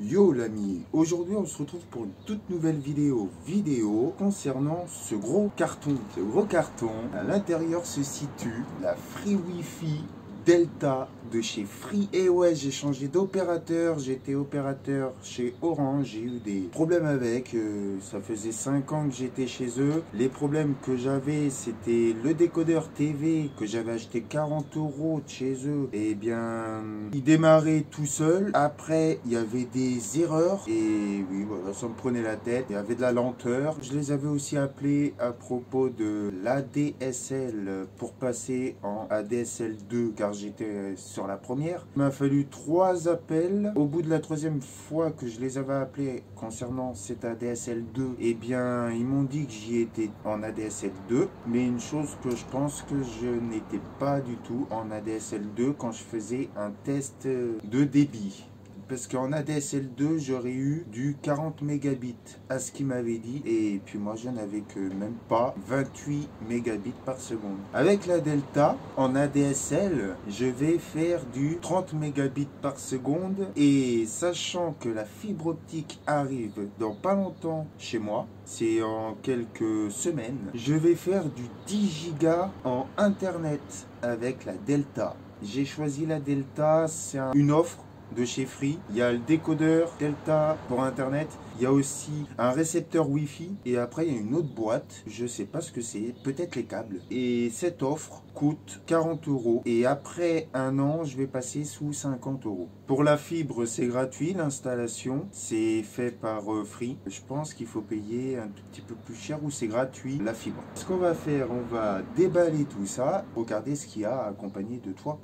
Yo l'ami, aujourd'hui on se retrouve pour une toute nouvelle vidéo concernant ce gros carton. Ce gros carton, à l'intérieur se situe la Free Wi-Fi Delta de chez Free. Et ouais, j'ai changé d'opérateur, j'étais opérateur chez Orange, j'ai eu des problèmes avec, ça faisait 5 ans que j'étais chez eux. Les problèmes que j'avais, c'était le décodeur TV que j'avais acheté 40 € de chez eux. Et bien, il démarrait tout seul. Après, il y avait des erreurs et oui, voilà, ça me prenait la tête. Il y avait de la lenteur. Je les avais aussi appelés à propos de l'ADSL pour passer en ADSL 2 car j'étais sur la première. Il m'a fallu 3 appels. Au bout de la 3e fois que je les avais appelés concernant cet ADSL 2, eh bien, ils m'ont dit que j'y étais en ADSL 2. Mais une chose que je pense que je n'étais pas du tout en ADSL 2 quand je faisais un test de débit. Parce qu'en ADSL 2, j'aurais eu du 40 mégabits à ce qu'il m'avait dit. Et puis moi, je n'avais que même pas 28 mégabits par seconde. Avec la Delta, en ADSL, je vais faire du 30 mégabits par seconde. Et sachant que la fibre optique arrive dans pas longtemps chez moi, c'est en quelques semaines, je vais faire du 10 gigas en Internet avec la Delta. J'ai choisi la Delta, c'est une offre de chez Free. Il y a le décodeur Delta pour internet, il y a aussi un récepteur Wi-Fi et après il y a une autre boîte, je sais pas ce que c'est, peut-être les câbles. Et cette offre coûte 40 € et après un an je vais passer sous 50 €. Pour la fibre c'est gratuit, l'installation c'est fait par Free. Je pense qu'il faut payer un tout petit peu plus cher ou c'est gratuit la fibre. Ce qu'on va faire, on va déballer tout ça, regardez ce qu'il y a accompagné de toi.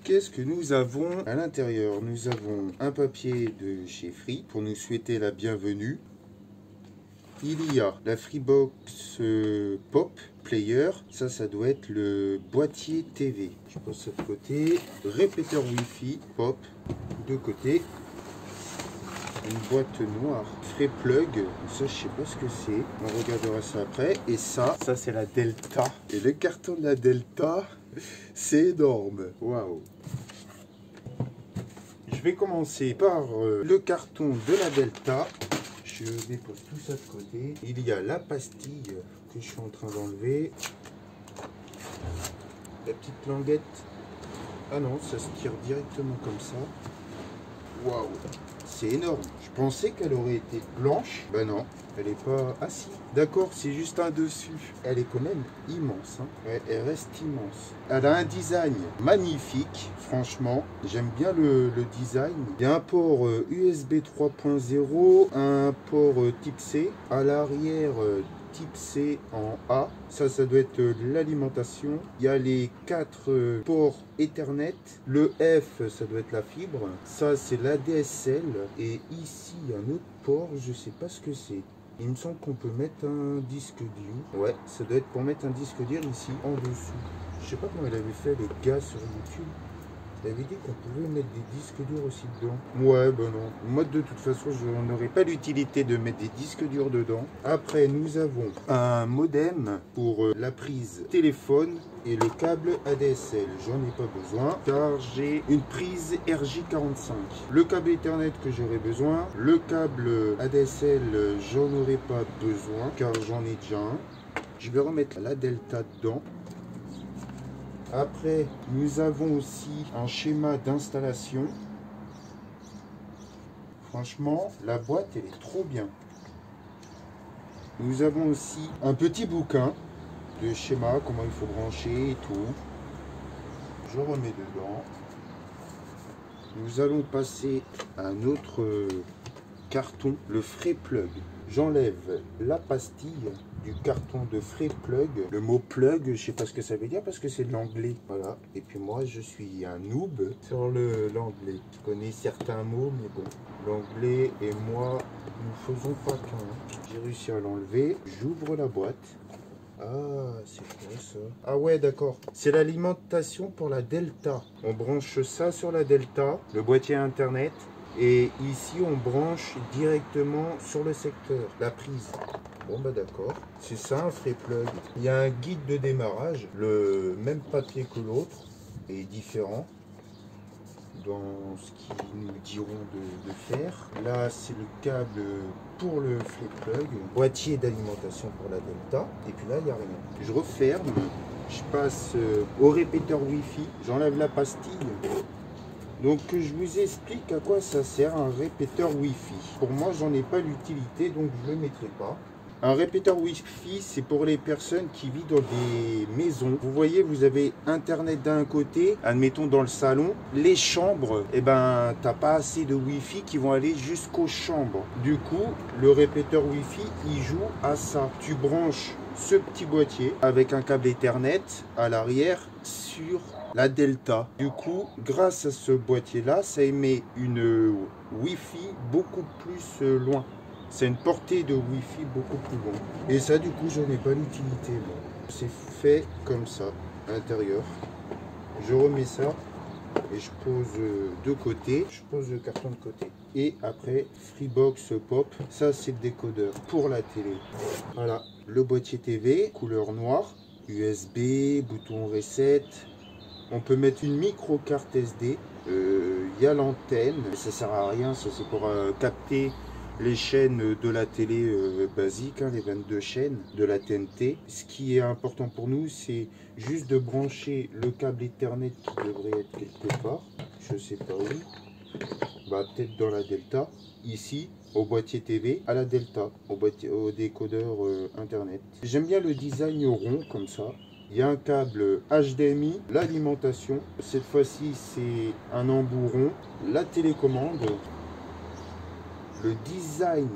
Qu'est-ce que nous avons à l'intérieur? Nous avons un papier de chez Free pour nous souhaiter la bienvenue. Il y a la Freebox Pop Player. Ça doit être le boîtier TV. Je pose ça de côté. Répéteur Wi-Fi Pop de côté. Une boîte noire. Free Plug. Ça, je sais pas ce que c'est. On regardera ça après. Et ça c'est la Delta. Et le carton de la Delta, c'est énorme. Waouh. Je vais commencer par le carton de la Delta. Je dépose tout ça de côté. Il y a la pastille que je suis en train d'enlever. La petite languette. Ah non, ça se tire directement comme ça. Waouh, c'est énorme. Je pensais qu'elle aurait été blanche. Ben non, elle n'est pas... Ah si, d'accord, c'est juste un dessus. Elle est quand même immense. Hein. Elle reste immense. Elle a un design magnifique. Franchement, j'aime bien le design. Il y a un port USB 3.0, un port type C. À l'arrière, type C en A. Ça doit être l'alimentation. Il y a les 4 ports Ethernet. Le F, ça doit être la fibre. Ça, c'est l'ADSL. Et ici, il y a un autre port. Je sais pas ce que c'est. Il me semble qu'on peut mettre un disque dur. Ouais, ça doit être pour mettre un disque dur ici, en dessous. Je sais pas comment il avait fait les gars sur YouTube. Il avait dit qu'on pouvait mettre des disques durs aussi dedans. Ouais, ben non. Moi, de toute façon, je n'aurais pas l'utilité de mettre des disques durs dedans. Après, nous avons un modem pour la prise téléphone et le câble ADSL. J'en ai pas besoin car j'ai une prise RJ45. Le câble Ethernet que j'aurais besoin. Le câble ADSL, j'en aurais pas besoin car j'en ai déjà un. Je vais remettre la Delta dedans. Après, nous avons aussi un schéma d'installation. Franchement, la boîte, elle est trop bien. Nous avons aussi un petit bouquin de schéma, comment il faut brancher et tout. Je remets dedans. Nous allons passer à un autre carton, le Free Plug. J'enlève la pastille du carton de Free Plug. Le mot plug, je sais pas ce que ça veut dire parce que c'est de l'anglais. Voilà. Et puis moi, je suis un noob sur l'anglais. Je connais certains mots, mais bon. L'anglais et moi, nous faisons pas qu'un. J'ai réussi à l'enlever. J'ouvre la boîte. Ah, c'est quoi ça? Ah ouais, d'accord. C'est l'alimentation pour la Delta. On branche ça sur la Delta, le boîtier internet. Et ici, on branche directement sur le secteur, la prise. Bon bah d'accord, c'est ça un Free Plug. Il y a un guide de démarrage, le même papier que l'autre. est différent dans ce qu'ils nous diront de faire. Là, c'est le câble pour le flip plug, boîtier d'alimentation pour la Delta, et puis là, il n'y a rien. Je referme, je passe au répéteur Wi-Fi, j'enlève la pastille. Donc, je vous explique à quoi ça sert un répéteur Wi-Fi. Pour moi, j'en ai pas l'utilité, donc je ne le mettrai pas. Un répéteur Wi-Fi, c'est pour les personnes qui vivent dans des maisons. Vous voyez, vous avez Internet d'un côté, admettons dans le salon. Les chambres, eh ben, t'as pas assez de Wi-Fi qui vont aller jusqu'aux chambres. Du coup, le répéteur Wi-Fi, il joue à ça. Tu branches ce petit boîtier avec un câble Ethernet à l'arrière sur la Delta. Du coup, grâce à ce boîtier-là, ça émet une Wi-Fi beaucoup plus loin. C'est une portée de Wi-Fi beaucoup plus longue. Et ça, du coup, je n'ai pas l'utilité. C'est fait comme ça, à l'intérieur. Je remets ça et je pose de côté. Je pose le carton de côté. Et après, Freebox Pop. Ça, c'est le décodeur pour la télé. Voilà, le boîtier TV, couleur noire, USB, bouton reset. On peut mettre une micro carte SD. Il y a l'antenne. Ça sert à rien, ça c'est pour capter les chaînes de la télé basique, les 22 chaînes de la TNT. Ce qui est important pour nous, c'est juste de brancher le câble Ethernet qui devrait être quelque part. Je sais pas où. Bah, peut-être dans la Delta. Ici, au boîtier TV, à la Delta, au décodeur Internet. J'aime bien le design rond comme ça. Il y a un câble HDMI, l'alimentation. Cette fois-ci, c'est un embout rond. La télécommande. Le design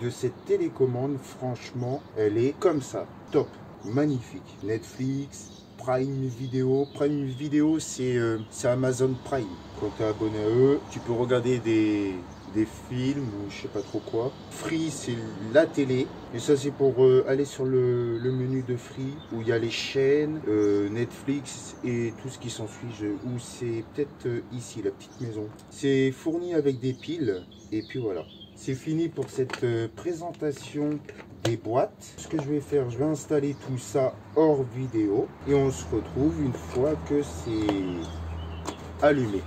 de cette télécommande, franchement, elle est comme ça. Top, magnifique. Netflix, Prime Video. Prime Video, c'est Amazon Prime. Quand tu es abonné à eux, tu peux regarder des films ou je sais pas trop quoi. Free, c'est la télé. Et ça, c'est pour aller sur le menu de Free où il y a les chaînes, Netflix et tout ce qui s'ensuit. Ou c'est peut-être ici, la petite maison. C'est fourni avec des piles. Et puis voilà. C'est fini pour cette présentation des boîtes. Ce que je vais faire, je vais installer tout ça hors vidéo. Et on se retrouve une fois que c'est allumé.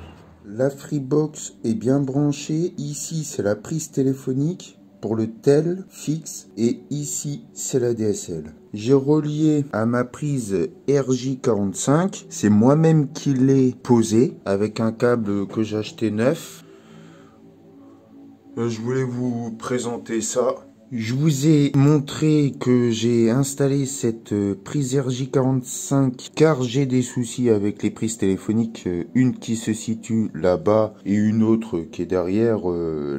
La Freebox est bien branchée. Ici, c'est la prise téléphonique pour le tel fixe. Et ici, c'est la DSL. J'ai relié à ma prise RJ45. C'est moi-même qui l'ai posé avec un câble que j'ai acheté neuf. Je voulais vous présenter ça. Je vous ai montré que j'ai installé cette prise RJ45 car j'ai des soucis avec les prises téléphoniques. Une qui se situe là-bas et une autre qui est derrière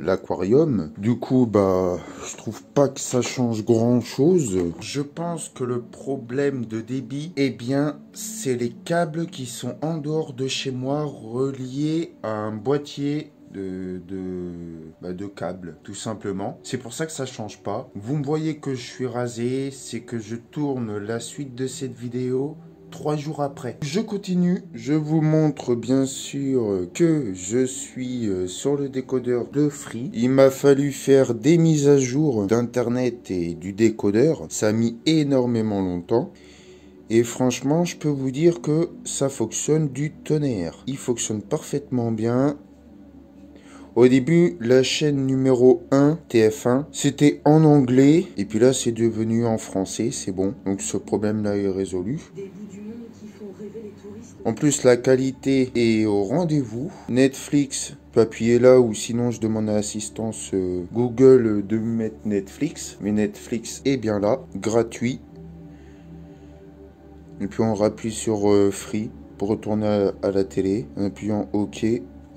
l'aquarium. Du coup, bah, je trouve pas que ça change grand-chose. Je pense que le problème de débit, eh bien, c'est les câbles qui sont en dehors de chez moi reliés à un boîtier de câble, tout simplement. C'est pour ça que ça change pas. Vous me voyez que je suis rasé, c'est que je tourne la suite de cette vidéo 3 jours après. Je continue, je vous montre bien sûr que je suis sur le décodeur de Free. Il m'a fallu faire des mises à jour d'internet et du décodeur. Ça a mis énormément longtemps. Et franchement, je peux vous dire que ça fonctionne du tonnerre. Il fonctionne parfaitement bien. Au début, la chaîne numéro 1, TF1, c'était en anglais. Et puis là, c'est devenu en français, c'est bon. Donc ce problème-là est résolu. En plus, la qualité est au rendez-vous. Netflix, je peux appuyer là ou sinon je demande à l'assistance Google de me mettre Netflix. Mais Netflix est bien là, gratuit. Et puis on rappuie sur Free pour retourner à la télé. En appuyant OK.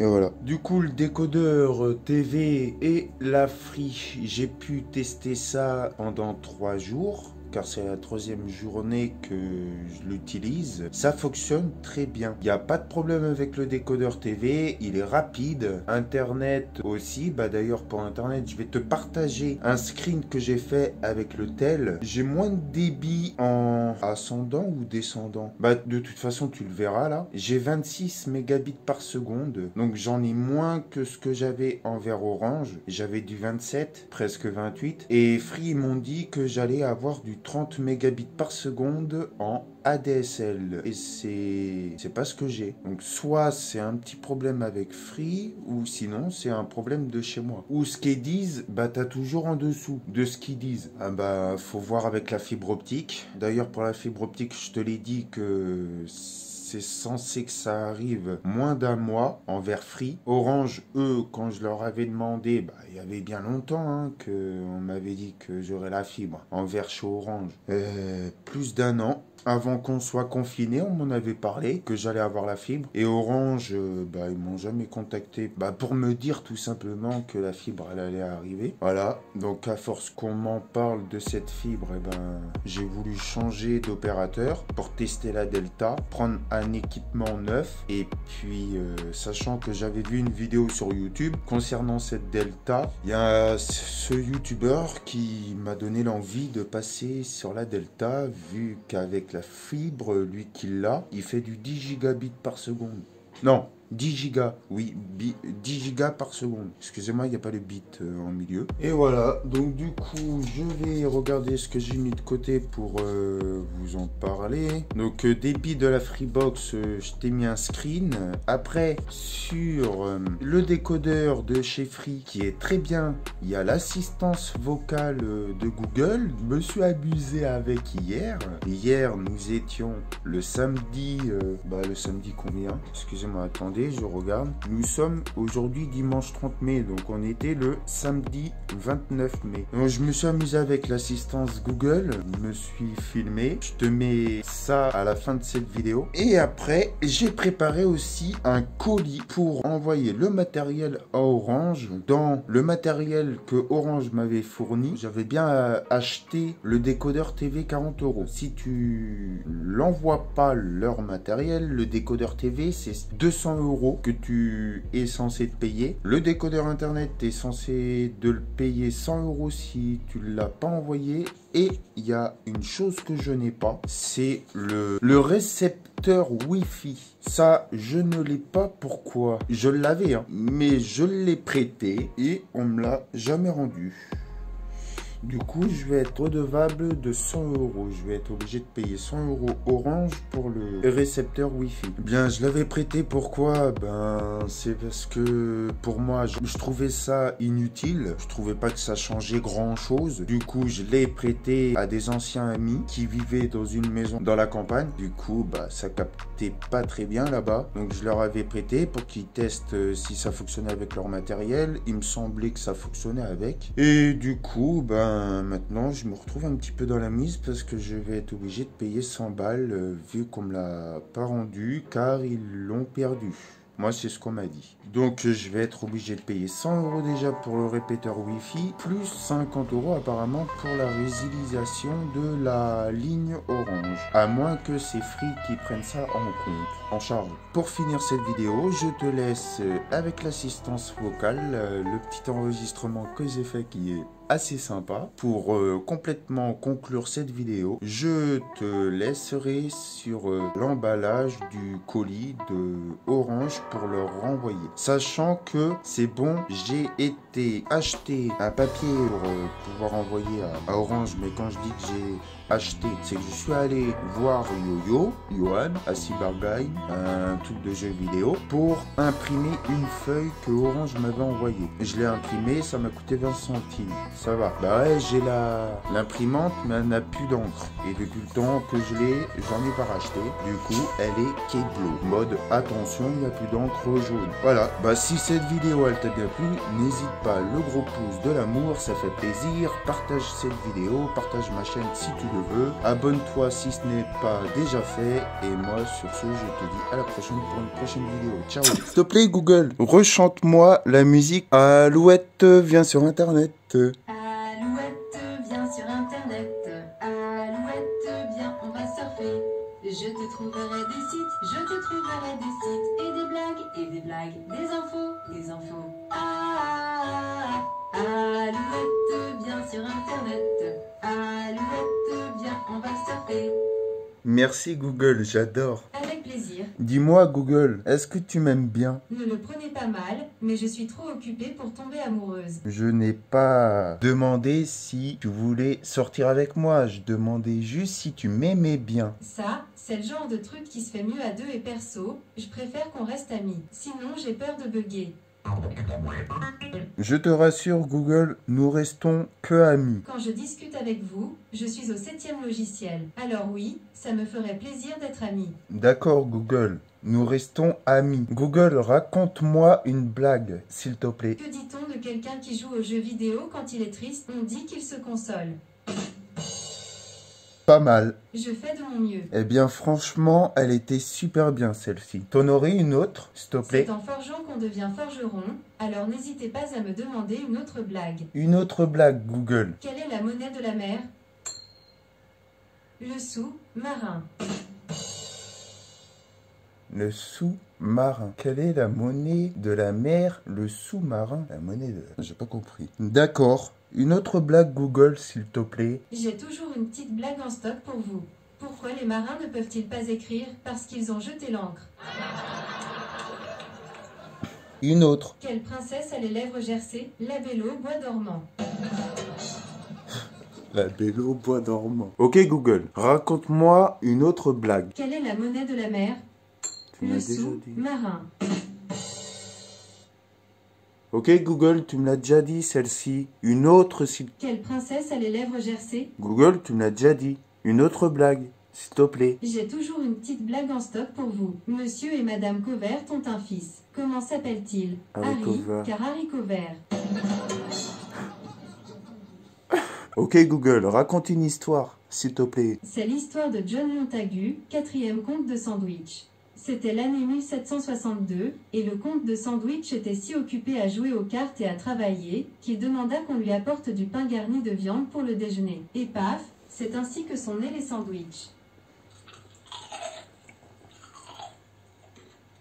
Et voilà. Du coup, le décodeur TV et la Free, j'ai pu tester ça pendant 3 jours. Car c'est la 3e journée que je l'utilise. Ça fonctionne très bien. Il n'y a pas de problème avec le décodeur TV. Il est rapide. Internet aussi. Bah d'ailleurs pour Internet, je vais te partager un screen que j'ai fait avec le tel. J'ai moins de débit en ascendant ou descendant. Bah de toute façon, tu le verras là. J'ai 26 mégabits par seconde. Donc j'en ai moins que ce que j'avais en vert orange. J'avais du 27, presque 28. Et Free m'ont dit que j'allais avoir du 30 mégabits par seconde en ADSL. Et c'est pas ce que j'ai. Donc soit c'est un petit problème avec Free, ou sinon c'est un problème de chez moi. Ou ce qu'ils disent, bah t'as toujours en dessous de ce qu'ils disent. Ah bah faut voir avec la fibre optique. D'ailleurs pour la fibre optique, je te l'ai dit que c'est censé que ça arrive moins d'un mois envers Free. Orange, eux, quand je leur avais demandé, bah, il y avait bien longtemps hein, qu'on m'avait dit que j'aurais la fibre envers chez Orange. Plus d'un an. Avant qu'on soit confiné, on m'en avait parlé que j'allais avoir la fibre. Et Orange, bah, ils m'ont jamais contacté pour me dire tout simplement que la fibre elle allait arriver. Voilà, donc à force qu'on m'en parle de cette fibre, j'ai voulu changer d'opérateur pour tester la Delta, prendre un équipement neuf. Et puis, sachant que j'avais vu une vidéo sur YouTube concernant cette Delta, il y a ce YouTuber qui m'a donné l'envie de passer sur la Delta, vu qu'avec la fibre, lui qui l'a, il fait du 10 gigabits par seconde. Non, 10 gigas, oui, 10 gigas par seconde. Excusez-moi, il n'y a pas de bit en milieu. Et voilà, donc du coup, je vais regarder ce que j'ai mis de côté pour vous en parler. Donc, débit de la Freebox, je t'ai mis un screen. Après, sur le décodeur de chez Free, qui est très bien, il y a l'assistance vocale de Google. Je me suis amusé avec hier. Hier, nous étions le samedi, le samedi combien? Excusez-moi, attendez. Je regarde. Nous sommes aujourd'hui dimanche 30 mai, donc on était le samedi 29 mai. Donc je me suis amusé avec l'assistance Google, je me suis filmé. Je te mets ça à la fin de cette vidéo. Et après, j'ai préparé aussi un colis pour envoyer le matériel à Orange. Dans le matériel que Orange m'avait fourni, j'avais bien acheté le décodeur TV 40 €. Si tu l'envoies pas leur matériel, le décodeur TV, c'est 200 € que tu es censé te payer. Le décodeur internet, tu es censé de le payer 100 € si tu ne l'as pas envoyé. Et il y a une chose que je n'ai pas, c'est le récepteur Wi-Fi. Ça, je ne l'ai pas. Pourquoi? Je l'avais, hein, mais je l'ai prêté et on me l'a jamais rendu. Du coup, je vais être redevable de 100 €. Je vais être obligé de payer 100 € Orange pour le récepteur Wi-Fi. Bien, je l'avais prêté. Pourquoi? C'est parce que pour moi, je trouvais ça inutile. Je trouvais pas que ça changeait grand-chose. Du coup, je l'ai prêté à des anciens amis qui vivaient dans une maison dans la campagne. Du coup, ça captait pas très bien là-bas. Donc, je leur avais prêté pour qu'ils testent si ça fonctionnait avec leur matériel. Il me semblait que ça fonctionnait avec. Et du coup, maintenant, je me retrouve un petit peu dans la mise parce que je vais être obligé de payer 100 balles vu qu'on me l'a pas rendu car ils l'ont perdu. Moi, c'est ce qu'on m'a dit. Donc, je vais être obligé de payer 100 € déjà pour le répéteur Wi-Fi, plus 50 € apparemment pour la résiliation de la ligne Orange. À moins que c'est Free qui prenne ça en charge. Pour finir cette vidéo, je te laisse avec l'assistance vocale, le petit enregistrement que j'ai fait qui est assez sympa. Pour complètement conclure cette vidéo, je te laisserai sur l'emballage du colis de Orange pour leur renvoyer. Sachant que c'est bon, j'ai été acheter un papier pour pouvoir envoyer à Orange, mais quand je dis que j'ai acheté, c'est que je suis allé voir Johan, à Cyberguy, un truc de jeu vidéo, pour imprimer une feuille que Orange m'avait envoyée. Je l'ai imprimée, ça m'a coûté 20 centimes. Ça va. Ouais, j'ai l'imprimante, mais elle n'a plus d'encre. Et depuis le temps que je l'ai, j'en ai pas racheté. Du coup, elle est Kate Blue. Mode attention, il n'y a plus d'encre jaune. Voilà. Si cette vidéo elle t'a bien plu, n'hésite pas, le gros pouce de l'amour, ça fait plaisir. Partage cette vidéo, partage ma chaîne si tu le veux. Abonne-toi si ce n'est pas déjà fait. Et moi, sur ce, je te dis à la prochaine pour une prochaine vidéo. Ciao. S'il te plaît, Google, rechante-moi la musique Alouette vient sur Internet. Alouette vient sur Internet. Alouette viens, on va surfer. Je te trouverai des sites et des blagues, des infos. Alouette vient sur Internet. Alouette viens, on va surfer. Merci Google, j'adore. Avec plaisir. Dis-moi Google, est-ce que tu m'aimes bien? Ne le prenez pas mal, mais je suis trop occupée occupée pour tomber amoureuse. Je n'ai pas demandé si tu voulais sortir avec moi. Je demandais juste si tu m'aimais bien. Ça, c'est le genre de truc qui se fait mieux à deux et perso, je préfère qu'on reste amis. Sinon, j'ai peur de bugger. Je te rassure, Google, nous restons que amis. Quand je discute avec vous, je suis au 7e logiciel. Alors oui, ça me ferait plaisir d'être ami. D'accord, Google, nous restons amis. Google, raconte-moi une blague, s'il te plaît. Que dit-on de quelqu'un qui joue aux jeux vidéo quand il est triste? On dit qu'il se console. Pas mal. Je fais de mon mieux. Eh bien, franchement, elle était super bien, celle-ci. T'en aurais une autre, s'il te plaît? C'est en forgeant qu'on devient forgeron, alors n'hésitez pas à me demander une autre blague. Une autre blague, Google. Quelle est la monnaie de la mer? Le sous-marin. Le sous-marin. Quelle est la monnaie de la mer? Le sous-marin. La monnaie de... J'ai pas compris. D'accord. Une autre blague, Google, s'il te plaît. J'ai toujours une petite blague en stock pour vous. Pourquoi les marins ne peuvent-ils pas écrire? Parce qu'ils ont jeté l'ancre. Une autre. Quelle princesse a les lèvres gercées? La Belle au bois dormant. La Belle au bois dormant. Ok, Google, raconte-moi une autre blague. Quelle est la monnaie de la mer? Tu m'as Le déjà dit. sous-marin. Ok, Google, tu me l'as déjà dit, celle-ci. Une autre, s'il... Quelle princesse a les lèvres gercées? Google, tu me l'as déjà dit. Une autre blague, s'il te plaît. J'ai toujours une petite blague en stock pour vous. Monsieur et Madame Covert ont un fils. Comment s'appelle-t-il? Harry Covert. Car Harry Covert. Ok, Google, raconte une histoire, s'il te plaît. C'est l'histoire de John Montagu, 4e comte de Sandwich. C'était l'année 1762, et le comte de Sandwich était si occupé à jouer aux cartes et à travailler, qu'il demanda qu'on lui apporte du pain garni de viande pour le déjeuner. Et paf, c'est ainsi que sont nés les sandwichs.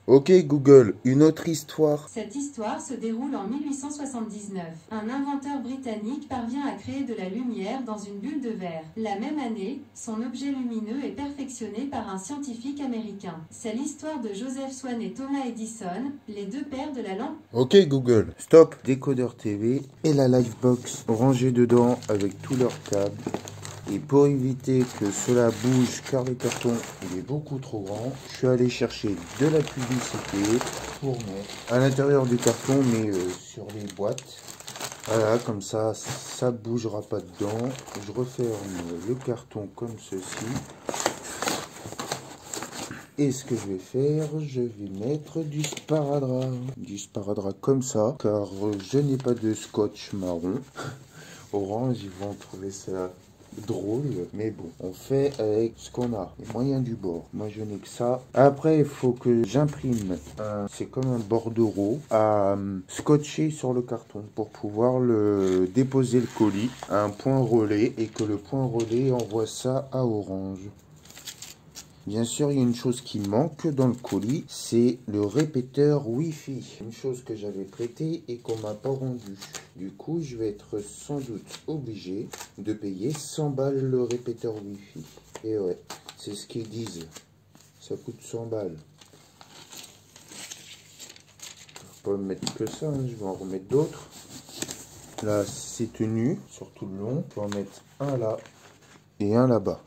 Ok, Google, une autre histoire. Cette histoire se déroule en 1879. Un inventeur britannique parvient à créer de la lumière dans une bulle de verre. La même année, son objet lumineux est perfectionné par un scientifique américain. C'est l'histoire de Joseph Swan et Thomas Edison, les deux pères de la lampe. Ok, Google, stop. Décodeur TV et la Livebox rangés dedans avec tous leurs câbles. Et pour éviter que cela bouge, car le carton il est beaucoup trop grand, je suis allé chercher de la publicité pour mettre à l'intérieur du carton, mais sur les boîtes. Voilà, comme ça, ça bougera pas dedans. Je referme le carton comme ceci. Et ce que je vais faire, je vais mettre du sparadrap. Du sparadrap comme ça, car je n'ai pas de scotch marron. Orange, ils vont trouver ça drôle, mais bon, on fait avec ce qu'on a, les moyens du bord. Moi je n'ai que ça. Après il faut que j'imprime c'est comme un bordereau à scotcher sur le carton pour pouvoir le déposer le colis à un point relais et que le point relais envoie ça à Orange. Bien sûr, il y a une chose qui manque dans le colis, c'est le répéteur Wi-Fi. Une chose que j'avais prêtée et qu'on m'a pas rendue. Du coup, je vais être sans doute obligé de payer 100 balles le répéteur Wi-Fi. Et ouais, c'est ce qu'ils disent. Ça coûte 100 balles. Je vais pas mettre que ça, hein, je vais en remettre d'autres. Là, c'est tenu sur tout le long. Je vais en mettre un là et un là-bas.